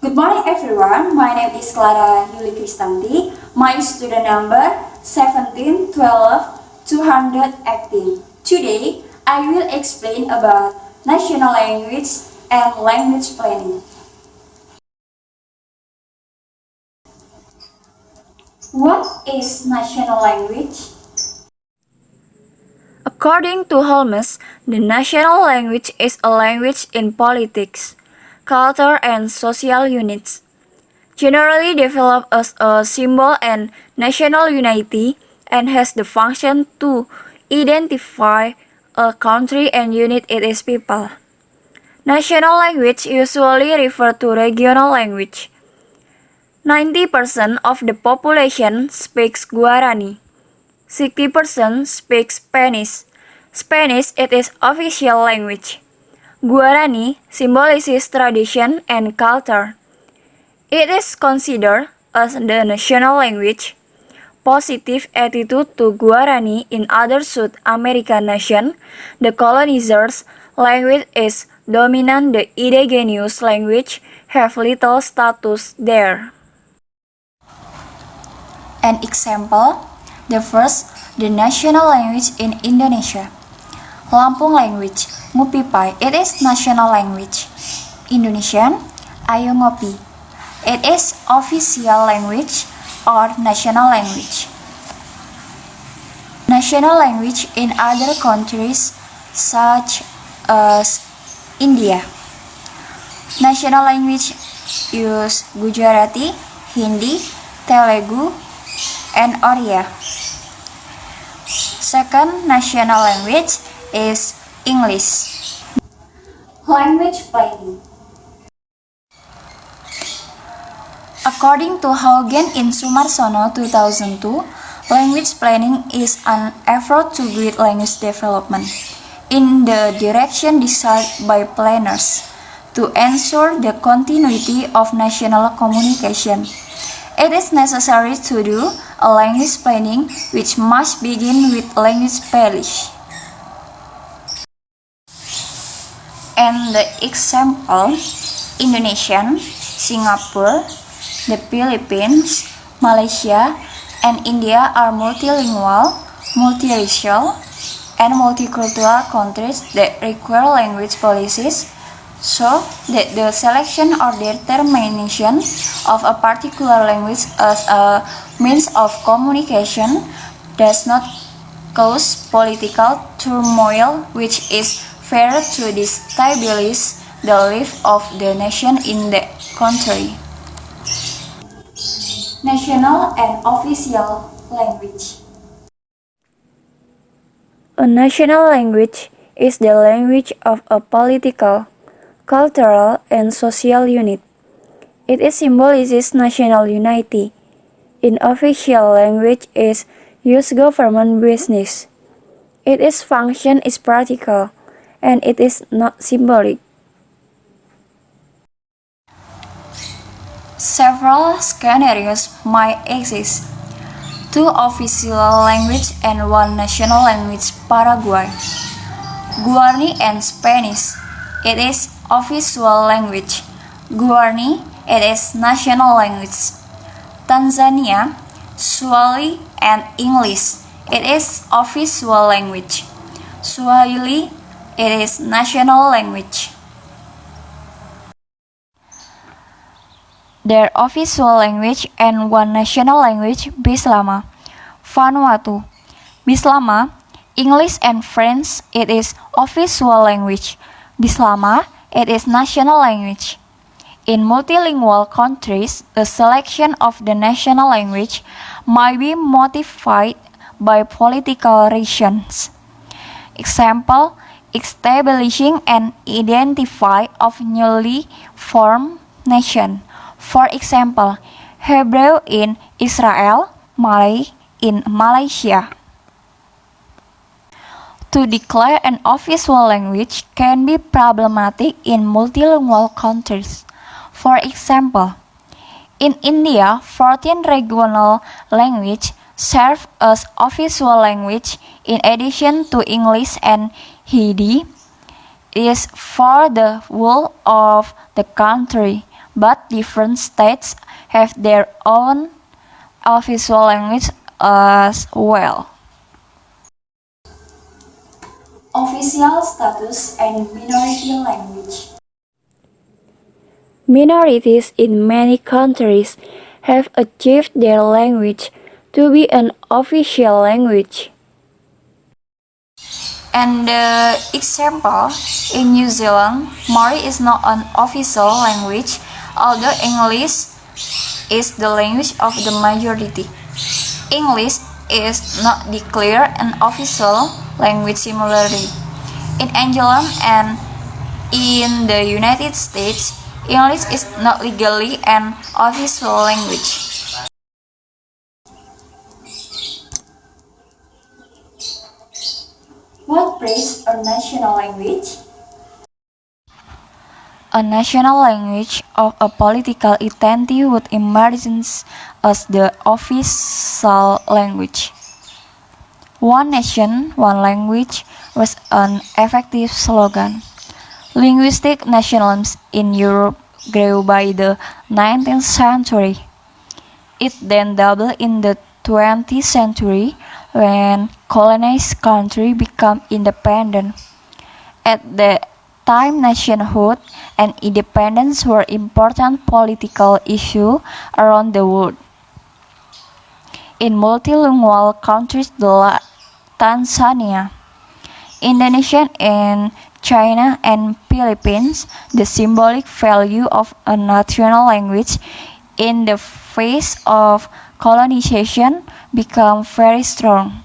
Good morning everyone, my name is Clara Yuli Kristanti, my student number 1712-218. Today, I will explain about national language and language planning. What is national language? According to Holmes, the national language is a language in politics, culture, and social units, generally developed as a symbol and national unity, and has the function to identify a country and unite its people. National language usually refer to regional language. 90% of the population speaks Guarani. 60% speaks Spanish. Spanish it is official language. Guarani symbolizes tradition and culture. It is considered as the national language. Positive attitude to Guarani in other South American nations. The colonizers' language is dominant. The indigenous language have little status there. An example, the first, the national language in Indonesia. Lampung language, Ngupi Pai, it is national language. Indonesian, Ayo Ngopi. It is official language or national language. National language in other countries such as India. National language use Gujarati, Hindi, Telugu, and Oriya. Second national language is English. Language planning. According to Haugen in Sumarsono 2002, language planning is an effort to guide language development in the direction decided by planners to ensure the continuity of national communication. It is necessary to do a language planning which must begin with language polish. And the example, Indonesian, Singapore, the Philippines, Malaysia, and India are multilingual, multiracial, and multicultural countries that require language policies so that the selection or determination of a particular language as a means of communication does not cause political turmoil which is fair to destabilize the life of the nation in the country. National and official language. A national language is the language of a political, cultural, and social unit. It symbolizes national unity. In official language is used government business. Its function is practical, and it is not symbolic. Several scenarios might exist. 2 official language and 1 national language Paraguay. Guarani and Spanish. It is official language. Guarani, it is national language. Tanzania, Swahili and English. It is official language. Swahili, it is national language. Their official language and 1 national language Bislama. Vanuatu. Bislama, English and French, it is official language. Bislama, it is national language. In multilingual countries, the selection of the national language might be motivated by political reasons. Example, establishing an identity of newly formed nation. For example, Hebrew in Israel, Malay in Malaysia. To declare an official language can be problematic in multilingual countries. For example, in India, 14 regional languages serve as official language in addition to English and Hindi. It is for the whole of the country. but different states have their own official language as well. Official status and minority language. Minorities in many countries have achieved their language to be an official language. And the example, in New Zealand, Maori is not an official language, although English is the language of the majority. English is not declared an official language similarly. In England and in the United States, English is not legally an official language. What is a national language? A national language of a political entity would emerge as the official language. One nation, one language was an effective slogan. Linguistic nationalism in Europe grew by the 19th century. It then doubled in the 20th century when colonized countries became independent. At the time, nationhood and independence were important political issues around the world. In multilingual countries like Tanzania, Indonesia, and China and Philippines, the symbolic value of a national language in the face of colonization became very strong.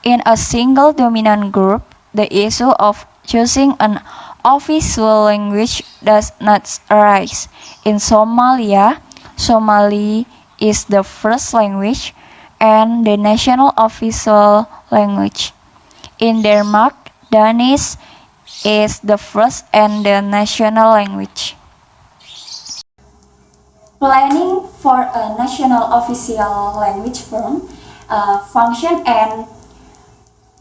In a single dominant group, the issue of choosing an official language does not arise. In Somalia, Somali is the first language and the national official language. In Denmark, Danish is the first and the national language. Planning for a national official language form, function and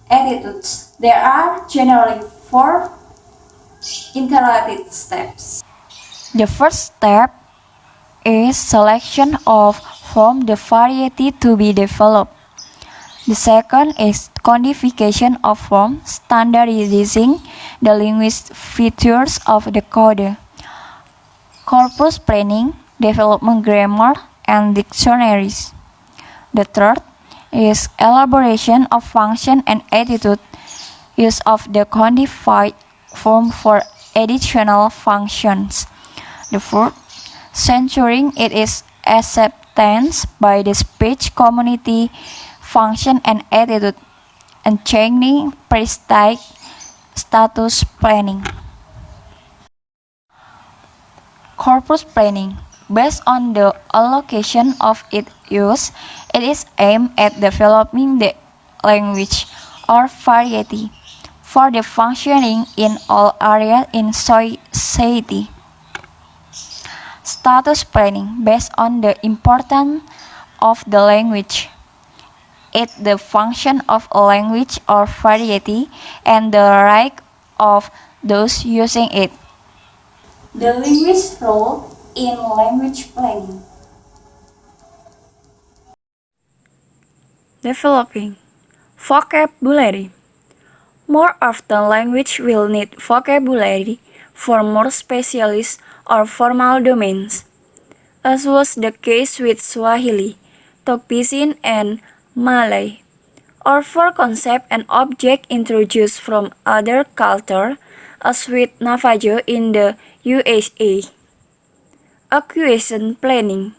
attitudes. There are generally 4 interrelated steps. The first step is selection of from the variety to be developed. The second is codification of form, standardizing the linguistic features of the code. Corpus planning, development grammar and dictionaries. The third is elaboration of function and attitude, use of the codified form for additional functions. The fourth, censuring it is acceptance by the speech community, function and attitude, and changing prestige status planning. Corpus planning. Based on the allocation of its use, it is aimed at developing the language or variety for the functioning in all areas in society. Status planning. Based on the importance of the language, it the function of a language or variety and the right of those using it. The linguist's role in language planning. Developing vocabulary. More often, language will need vocabulary for more specialist or formal domains, as was the case with Swahili, Tok Pisin, and Malay, or for concept and object introduced from other cultures, as with Navajo in the USA. Acquisition planning.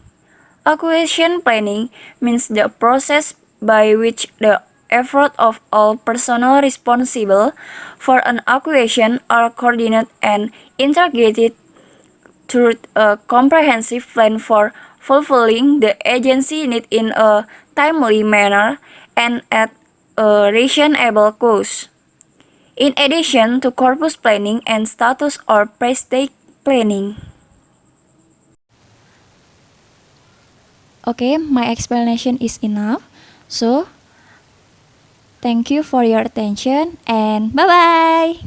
Acquisition planning means the process by which the effort of all personnel responsible for an acquisition are coordinated and integrated through a comprehensive plan for fulfilling the agency need in a timely manner and at a reasonable cost. In addition to corpus planning and status or prestige planning. Okay, my explanation is enough. So, thank you for your attention and bye-bye.